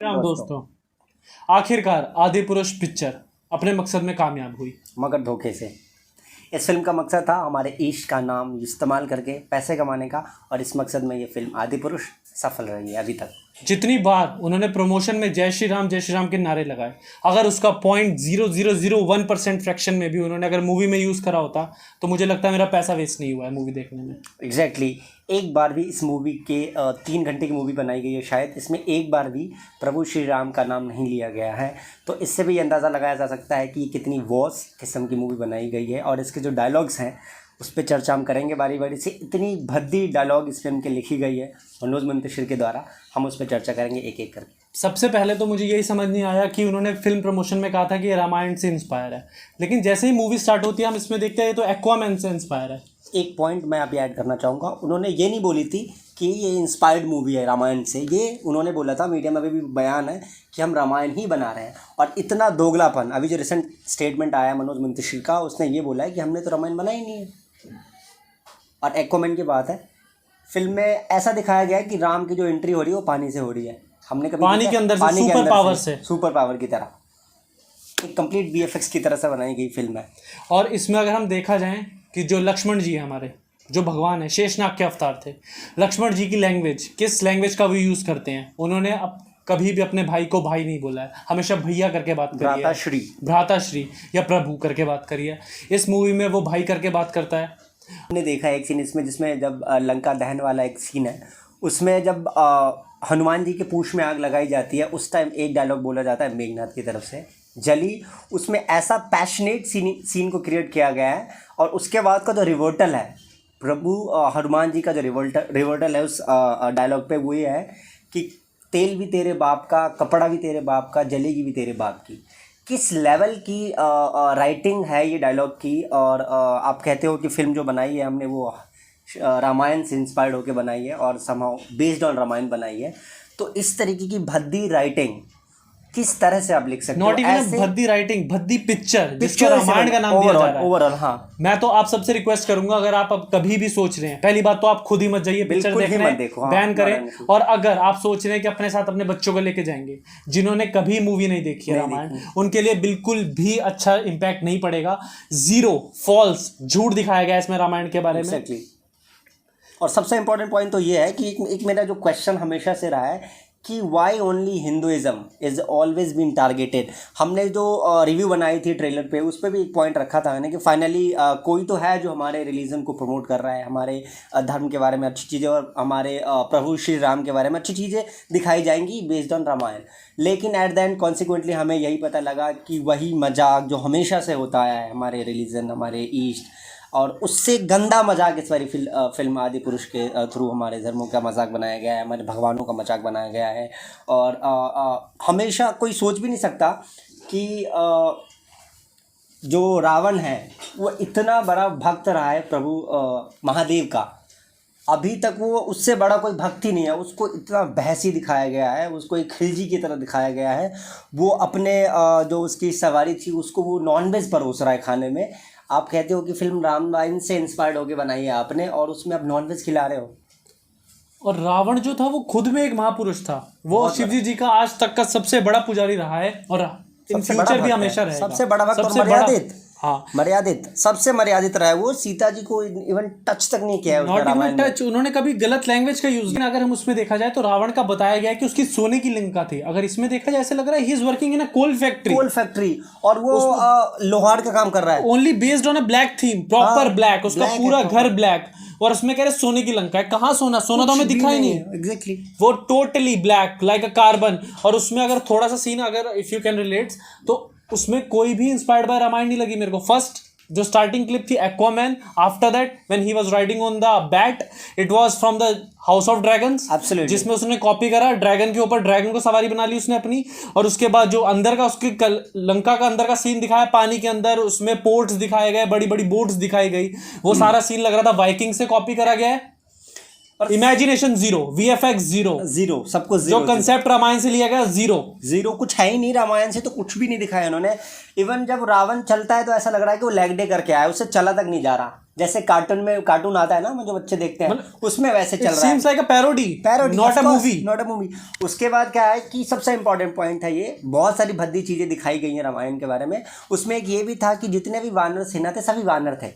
राम दोस्तों, आखिरकार आदिपुरुष पिक्चर अपने मकसद में कामयाब हुई, मगर धोखे से। इस फिल्म का मकसद था हमारे इश्क का नाम इस्तेमाल करके पैसे कमाने का, और इस मकसद में ये फिल्म आदिपुरुष सफल रही है अभी तक। जितनी बार उन्होंने प्रमोशन में जय श्री राम के नारे लगाए, अगर उसका 0.0001% फ्रैक्शन में भी उन्होंने अगर मूवी में यूज़ करा होता तो मुझे लगता है मेरा पैसा वेस्ट नहीं हुआ है मूवी देखने में। एग्जैक्टली एक बार भी इस मूवी के 3 घंटे की मूवी बनाई गई है शायद, इसमें एक बार भी प्रभु श्री राम का नाम नहीं लिया गया है। तो इससे भी अंदाज़ा लगाया जा सकता है कि ये कितनी वॉस किस्म की मूवी बनाई गई है। और इसके जो डायलॉग्स हैं उस पर चर्चा हम करेंगे बारी बारी से। इतनी भद्दी डायलॉग इस फिल्म के लिखी गई है मनोज मुंतशिर के द्वारा, हम उस पर चर्चा करेंगे एक एक करके। सबसे पहले तो मुझे यही समझ नहीं आया कि उन्होंने फिल्म प्रमोशन में कहा था कि ये रामायण से इंस्पायर है, लेकिन जैसे ही मूवी स्टार्ट होती है हम इसमें देखते हैं तो एक्वामैन से इंस्पायर है। एक पॉइंट मैं अभी ऐड करना चाहूँगा, उन्होंने ये नहीं बोली थी कि ये इंस्पायर्ड मूवी है रामायण से, ये उन्होंने बोला था, मीडिया में भी बयान है कि हम रामायण ही बना रहे हैं। और इतना दोगलापन, अभी जो रिसेंट स्टेटमेंट आया मनोज मुंतशिर का, उसने ये बोला है कि हमने तो रामायण बना ही नहीं है। और एक्वामैन की बात है, फिल्म में ऐसा दिखाया गया है कि राम की जो एंट्री हो रही है वो पानी से हो रही है। हमने कभी पानी के अंदर से, सुपर पावर से, सुपर पावर की तरह एक कंप्लीट VFX की तरह से बनाई गई फिल्म है। और इसमें अगर हम देखा जाए कि जो लक्ष्मण जी है हमारे, जो भगवान है, शेषनाग के अवतार थे, लक्ष्मण जी की लैंग्वेज, किस लैंग्वेज का वो यूज़ करते हैं, उन्होंने अब कभी भी अपने भाई को भाई नहीं बोला है, हमेशा भैया करके बात करी है, भ्राताश्री या प्रभु करके बात करी है। इस मूवी में वो भाई करके बात करता है। हमने देखा है एक सीन इसमें जिसमें जब लंका दहन वाला एक सीन है, उसमें जब हनुमान जी के पूंछ में आग लगाई जाती है, उस टाइम एक डायलॉग बोला जाता है मेघनाथ की तरफ से, जली। उसमें ऐसा पैशनेट सीन को क्रिएट किया गया है। और उसके बाद का जो रिवर्टल है, प्रभु हनुमान जी का जो रिवर्टल है उस डायलॉग पे, वो ये है कि तेल भी तेरे बाप का, कपड़ा भी तेरे बाप का, जलेगी भी तेरे बाप की। किस लेवल की राइटिंग है ये डायलॉग की। और आप कहते हो कि फिल्म जो बनाई है हमने वो रामायण से इंस्पायर्ड होकर बनाई है और समहाउ बेस्ड ऑन रामायण बनाई है। तो इस तरीके की भद्दी राइटिंग किस तरह से आप लिख सकते हो? नॉट इवन भद्दी राइटिंग, भद्दी पिक्चर जिसको रामायण का नाम दिया जा रहा है। ओवरऑल हाँ, मैं तो आप सबसे रिक्वेस्ट करूंगा, अगर आप अब कभी भी सोच रहे हैं, पहली बात तो आप खुद ही मत जाइए पिक्चर देखने, बैन करें। और अगर आप सोच रहे हैं कि अपने साथ अपने बच्चों को लेके जाएंगे जिन्होंने कभी मूवी नहीं देखी है रामायण, उनके लिए बिल्कुल भी अच्छा इम्पैक्ट नहीं पड़ेगा। जीरो फॉल्स झूठ दिखाया गया इसमें रामायण के बारे में। और सबसे इंपॉर्टेंट पॉइंट तो ये है कि एक मेरा जो क्वेश्चन हमेशा से रहा है कि why only Hinduism is always been targeted. हमने जो रिव्यू बनाई थी ट्रेलर पे, उस पर भी एक पॉइंट रखा था मैंने कि फाइनली कोई तो है जो हमारे रिलीजन को प्रमोट कर रहा है, हमारे धर्म के बारे में अच्छी चीज़ें और हमारे प्रभु श्री राम के बारे में अच्छी चीज़ें दिखाई जाएंगी बेस्ड ऑन रामायण। लेकिन एट द एंड कॉन्सिक्वेंटली हमें यही पता लगा कि वही मजाक जो हमेशा से होता आया है हमारे रिलीजन, हमारे ईस्ट, और उससे गंदा मजाक इस बारी फिल्म आदिपुरुष के थ्रू हमारे धर्मों का मजाक बनाया गया है, हमारे भगवानों का मजाक बनाया गया है। और हमेशा कोई सोच भी नहीं सकता कि जो रावण है वो इतना बड़ा भक्त रहा है प्रभु महादेव का, अभी तक वो उससे बड़ा कोई भक्त ही नहीं है। उसको इतना बहसी दिखाया गया है, उसको एक खिलजी की तरह दिखाया गया है। वो अपने जो उसकी सवारी थी उसको वो नॉनवेज परोस रहा है खाने में। आप कहते हो कि फिल्म रामायण से इंस्पायर्ड होकर बनाई है आपने, और उसमें आप नॉनवेज खिला रहे हो। और रावण जो था वो खुद में एक महापुरुष था, वो शिवजी जी का आज तक का सबसे बड़ा पुजारी रहा है और इन फ्यूचर भी हमेशा रहेगा। सबसे बड़ा भक्त और मर्यादित, हाँ मर्यादित, सबसे मर्यादित रहा है वो। सीता जी को इवन टच तक नहीं किया है नॉट इवन टच, उन्होंने कभी गलत लैंग्वेज का यूज नहीं। अगर हम उसमें देखा जाए तो रावण का बताया गया है कि उसकी सोने की लंका थी, अगर इसमें देखा जाए ऐसे लग रहा है he is working in a coal factory, और वो लोहार का काम कर रहा है, only based on a black theme, proper black, उसका पूरा घर ब्लैक। और उसमें कह रहे सोने की लंका है, कहाँ सोना? सोना तो हमें दिखा ही नहीं। एग्जैक्टली वो totally black like a carbon. और उसमें अगर थोड़ा सा सीन, अगर इफ यू कैन रिलेट, तो उसमें कोई भी इंस्पायर्ड बाय रामायण नहीं लगी मेरे को। फर्स्ट जो स्टार्टिंग क्लिप थी Aquaman, after that when he was riding on the bat, it was from the house of dragons, जिसमें उसने कॉपी करा, ड्रैगन के ऊपर ड्रैगन को सवारी बना ली उसने अपनी। और उसके बाद जो अंदर का उसकी लंका का अंदर का सीन दिखाया पानी के अंदर, उसमें पोर्ट्स दिखाए गए, बड़ी बड़ी बोट्स दिखाई गई, वो सारा सीन लग रहा था वाइकिंग से कॉपी करा गया है। और इमेजिनेशन जीरो, VFX जीरो, सब कुछ जीरो, जो कंसेप्ट रामायण से लिया गया जीरो, कुछ है ही नहीं। रामायण से तो कुछ भी नहीं दिखाया उन्होंने। इवन जब रावण चलता है तो ऐसा लग रहा है कि वो लेग डे करके आया, उससे चला तक नहीं जा रहा। जैसे कार्टून आता है ना जो बच्चे देखते हैं, उसमें वैसे चल रहा है। Seems like a parody, not a movie. उसके बाद क्या है कि सबसे इंपॉर्टेंट पॉइंट है, ये बहुत सारी भद्दी चीजें दिखाई गई हैं रामायण के बारे में। उसमें एक ये भी था कि जितने भी वानर सेना थे सभी वानर थे।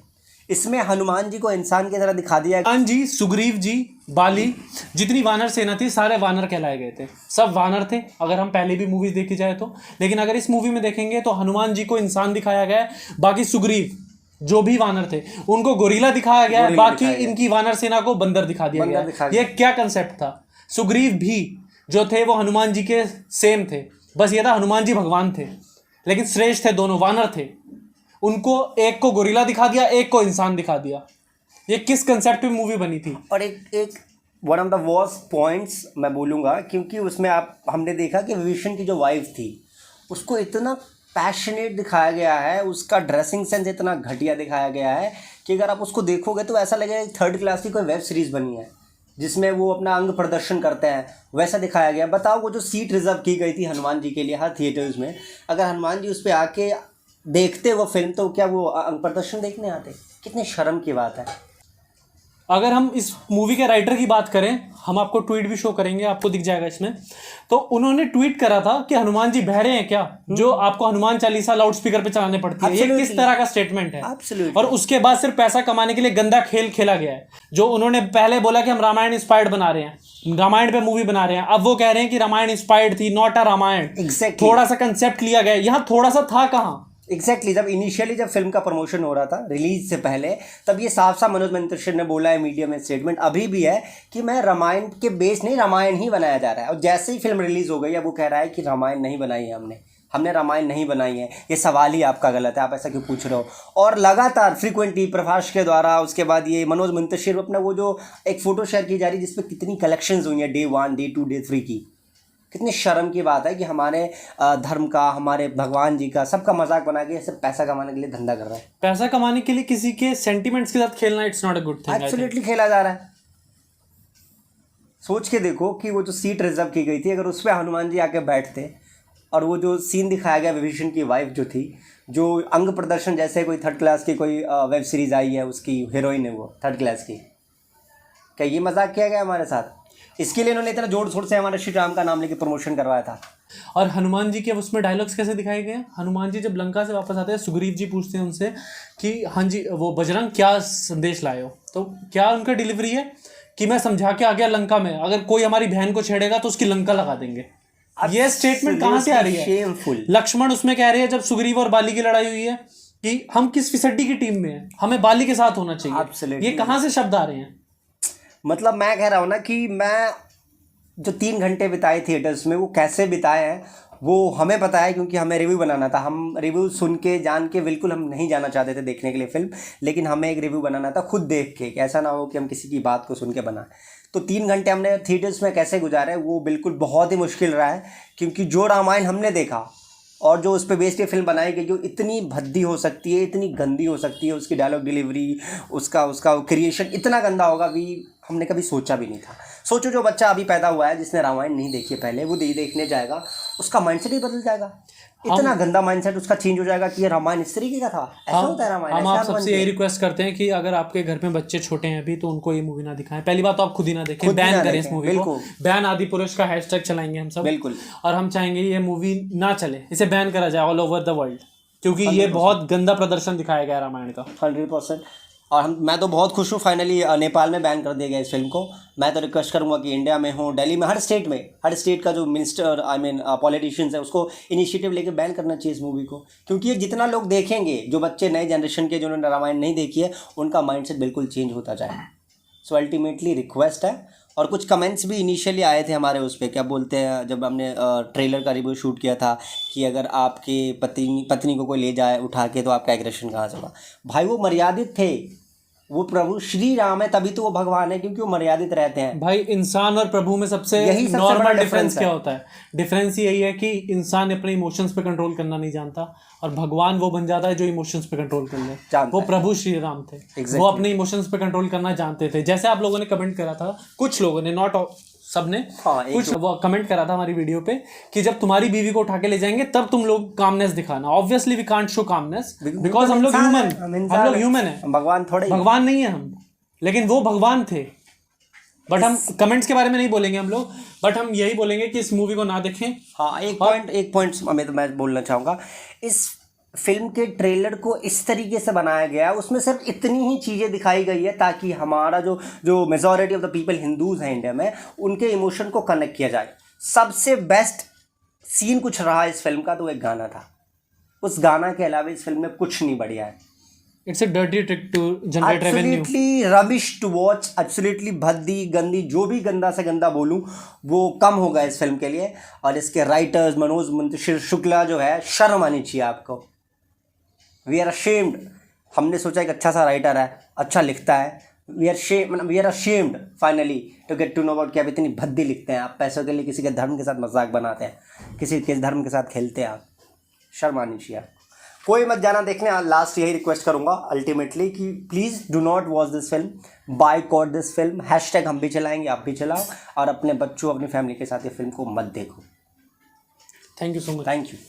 इसमें हनुमान जी को इंसान की तरह दिखा दिया। हनुमान जी, सुग्रीव जी, बाली, जितनी वानर सेना थी सारे वानर कहलाए गए थे, सब वानर थे अगर हम पहले भी मूवीज देखी जाए तो। लेकिन अगर इस मूवी में देखेंगे तो हनुमान जी को इंसान दिखाया गया है, बाकी सुग्रीव जो भी वानर थे उनको गोरिल्ला दिखाया गया है, बाकी इनकी वानर सेना को बंदर दिखा दिया गया है। ये क्या कंसेप्ट था? सुग्रीव भी जो थे वो हनुमान जी के सेम थे, बस ये था हनुमान जी भगवान थे, लेकिन श्रेष्ठ थे, दोनों वानर थे। उनको एक को गोरिल्ला दिखा दिया, एक को इंसान दिखा दिया। ये किस कंसेप्ट पे मूवी बनी थी? और एक one of the worst points मैं बोलूँगा, क्योंकि उसमें हमने देखा कि विभीषण की जो वाइफ थी उसको इतना पैशनेट दिखाया गया है, उसका ड्रेसिंग सेंस इतना घटिया दिखाया गया है कि अगर आप उसको देखोगे तो ऐसा लगेगा कि 3rd क्लास की कोई वेब सीरीज़ बनी है जिसमें वो अपना अंग प्रदर्शन करते हैं, वैसा दिखाया गया। बताओ, वो जो सीट रिजर्व की गई थी हनुमान जी के लिए हर थिएटर्स में, अगर हनुमान जी उस पर आके देखते वो फिल्म तो क्या वो अंग प्रदर्शन देखने आते? कितनी शर्म की बात है। अगर हम इस मूवी के राइटर की बात करें, हम आपको ट्वीट भी शो करेंगे, आपको दिख जाएगा इसमें। तो उन्होंने ट्वीट करा था कि हनुमान जी बहरे हैं क्या, जो आपको हनुमान चालीसा लाउड स्पीकर पे चलाने पड़ती है। ये किस तरह का स्टेटमेंट है? और उसके बाद सिर्फ पैसा कमाने के लिए गंदा खेल खेला गया है। जो उन्होंने पहले बोला कि हम रामायण इंस्पायर्ड बना रहे हैं, रामायण पे मूवी बना रहे हैं, अब वो कह रहे हैं कि रामायण इंस्पायर्ड थी, नॉट अ रामायण। थोड़ा सा कंसेप्ट लिया गया, यहाँ थोड़ा सा था कहाँ? एग्जैक्टली जब फिल्म का प्रमोशन हो रहा था रिलीज से पहले, तब ये साफ साफ मनोज मंतशर ने बोला है मीडिया में, स्टेटमेंट अभी भी है कि मैं रामायण के बेस नहीं, रामायण ही बनाया जा रहा है। और जैसे ही फिल्म रिलीज हो गई है वो कह रहा है कि रामायण नहीं बनाई है हमने रामायण नहीं बनाई है। ये सवाल ही आपका गलत है, आप ऐसा क्यों पूछ रहे हो? और लगातार फ्रीक्वेंटली प्रभाष के द्वारा, उसके बाद ये मनोज मंतशर अपना वो जो एक फ़ोटो शेयर की जा रही है जिसपे कितनी कलेक्शंस हुई हैं Day 1, Day 2, Day 3 की। कितनी शर्म की बात है कि हमारे धर्म का, हमारे भगवान जी का, सबका मजाक बना के सिर्फ पैसा कमाने के लिए धंधा कर रहा है। पैसा कमाने के लिए किसी के सेंटिमेंट्स के साथ खेलना, it's not a good thing. Absolutely खेला जा रहा है। सोच के देखो कि वो जो सीट रिजर्व की गई थी, अगर उस पर हनुमान जी आके बैठते, और वो जो सीन दिखाया गया विभीषण की वाइफ जो थी, जो अंग प्रदर्शन जैसे कोई 3rd क्लास की कोई वेब सीरीज आई है, उसकी हीरोइन है वो 3rd क्लास की, क्या ये मजाक किया गया हमारे साथ? इसके लिए इन्होंने इतना जोर शोर से हमारे श्री राम का नाम लेके प्रमोशन करवाया था। और हनुमान जी के उसमें डायलॉग्स कैसे दिखाए गए? हनुमान जी जब लंका से वापस आते हैं, सुग्रीव जी पूछते हैं उनसे कि हाँ जी वो बजरंग क्या संदेश लाए हो, तो क्या उनका डिलीवरी है कि मैं समझा के आ गया लंका में, अगर कोई हमारी बहन को छेड़ेगा तो उसकी लंका लगा देंगे। ये स्टेटमेंट कहाँ से आ रही है? शेमफुल। लक्ष्मण उसमें कह रहे हैं जब सुग्रीव और बाली की लड़ाई हुई है कि हम किस फिसड्डी की टीम में हैं, हमें बाली के साथ होना चाहिए। ये कहाँ से शब्द आ रहे हैं? मतलब मैं कह रहा हूँ ना कि मैं जो 3 घंटे बिताए थिएटर्स में, वो कैसे बिताए हैं वो हमें पता है, क्योंकि हमें रिव्यू बनाना था। हम रिव्यू सुन के जान के बिल्कुल हम नहीं जाना चाहते थे देखने के लिए फिल्म, लेकिन हमें एक रिव्यू बनाना था खुद देख के, ऐसा ना हो कि हम किसी की बात को सुन के बनाएं। तो 3 घंटे हमने थिएटर्स में कैसे गुजारे वो बिल्कुल बहुत ही मुश्किल रहा है, क्योंकि जो रामायण हमने देखा और जो उस पर बेस्ड फिल्म बनाई गई, जो इतनी भद्दी हो सकती है, इतनी गंदी हो सकती है, उसकी डायलॉग डिलीवरी, उसका क्रिएशन इतना गंदा होगा भी हमने कभी सोचा भी नहीं था। सोचो जो बच्चा अभी पैदा हुआ है जिसने रामायण नहीं देखी है पहले, वो देखने जाएगा, उसका माइंडसेट ही बदल जाएगा। इतना गंदा माइंडसेट उसका चेंज हो जाएगा कि ये रामायण इस तरीके का था, ऐसा होता है रामायण। हम आप सबसे यही रिक्वेस्ट करते हैं कि अगर आपके घर में बच्चे छोटे हैं अभी, तो उनको ये मूवी ना दिखाएं। पहली बात तो आप खुद ही ना देखें, बैन करें इस मूवी को। बैन आदि पुरुष का हैशटैग चलाएंगे हम सब, बिल्कुल। और हम चाहेंगे ये मूवी ना चले, इसे बैन करा जाए ऑल ओवर द वर्ल्ड, क्योंकि ये बहुत गंदा प्रदर्शन दिखाया गया रामायण का। 100%। और मैं तो बहुत खुश हूँ फाइनली नेपाल में बैन कर दिया गया इस फिल्म को। मैं तो रिक्वेस्ट करूँगा कि इंडिया में हो, दिल्ली में, हर स्टेट का जो मिनिस्टर पॉलिटिशियंस है उसको इनिशिएटिव लेके बैन करना चाहिए इस मूवी को, क्योंकि ये जितना लोग देखेंगे, जो बच्चे नए जनरेशन के जिन्होंने रामायण नहीं देखी है, उनका माइंडसेट बिल्कुल चेंज होता जाए। सो अल्टीमेटली रिक्वेस्ट है। और कुछ कमेंट्स भी इनिशियली आए थे हमारे उस पर, क्या बोलते हैं, जब हमने ट्रेलर का रिव्यू शूट किया था कि अगर आपके पत्नी को कोई ले जाए उठा के तो आपका एग्रेशन कहाँ से होगा। भाई वो मर्यादित थे, वो प्रभु श्री राम है, तभी तो वो भगवान है, क्योंकि वो मर्यादित रहते हैं। भाई इंसान और प्रभु में सबसे नॉर्मल डिफरेंस क्या होता है? डिफरेंस यही है कि इंसान अपने इमोशंस पे कंट्रोल करना नहीं जानता, और भगवान वो बन जाता है जो इमोशंस पे कंट्रोल कर ले। वो प्रभु श्री राम थे, वो अपने इमोशंस पे कंट्रोल करना जानते थे। जैसे आप लोगों ने कमेंट करा था, कुछ लोगों ने, नॉट सबने हाँ, कुछ वो कमेंट करा था हमारी वीडियो पे कि जब तुम्हारी बीवी को उठा के ले जाएंगे तब तुम लोग कामनेस दिखाना। Obviously we can't show calmness because हम लोग ह्यूमन है, भगवान थोड़े ही। भगवान नहीं है हम, लेकिन वो भगवान थे। बट हम कमेंट्स के बारे में नहीं बोलेंगे हम लोग, बट हम यही बोलेंगे कि इस मूवी को ना देखें। हाँ, एक पॉइंट अमित मैं बोलना चाहूँगा, इस फिल्म के ट्रेलर को इस तरीके से बनाया गया है, उसमें सिर्फ इतनी ही चीज़ें दिखाई गई है ताकि हमारा जो majority of the people Hindus हैं इंडिया में, उनके इमोशन को कनेक्ट किया जाए। सबसे बेस्ट सीन कुछ रहा इस फिल्म का तो एक गाना था, उस गाना के अलावा इस फिल्म में कुछ नहीं बढ़िया है। It's a dirty trick to generate revenue, absolutely rubbish to watch, absolutely भद्दी गंदी, जो भी गंदा से गंदा बोलूं वो कम होगा इस फिल्म के लिए। और इसके राइटर्स मनोज मुंतशिर शुक्ला जो है, शर्म आनी चाहिए आपको। वी आर अशेम्ड, हमने सोचा एक अच्छा सा राइटर है, अच्छा लिखता है, we are ashamed finally to get to know about कि आप इतनी भद्दी लिखते हैं, आप पैसों के लिए किसी के धर्म के साथ मजाक बनाते हैं, किसी के धर्म के साथ खेलते हैं आप, शर्म आनी चाहिए आपको। कोई मत जाना देखने। लास्ट यही रिक्वेस्ट करूंगा अल्टीमेटली कि please do not watch this film, boycott this film, hashtag हम भी चलाएंगे, आप भी चलाओ, और अपने बच्चों अपनी फैमिली के साथ ये फिल्म को मत देखो। Thank you so much. Thank you.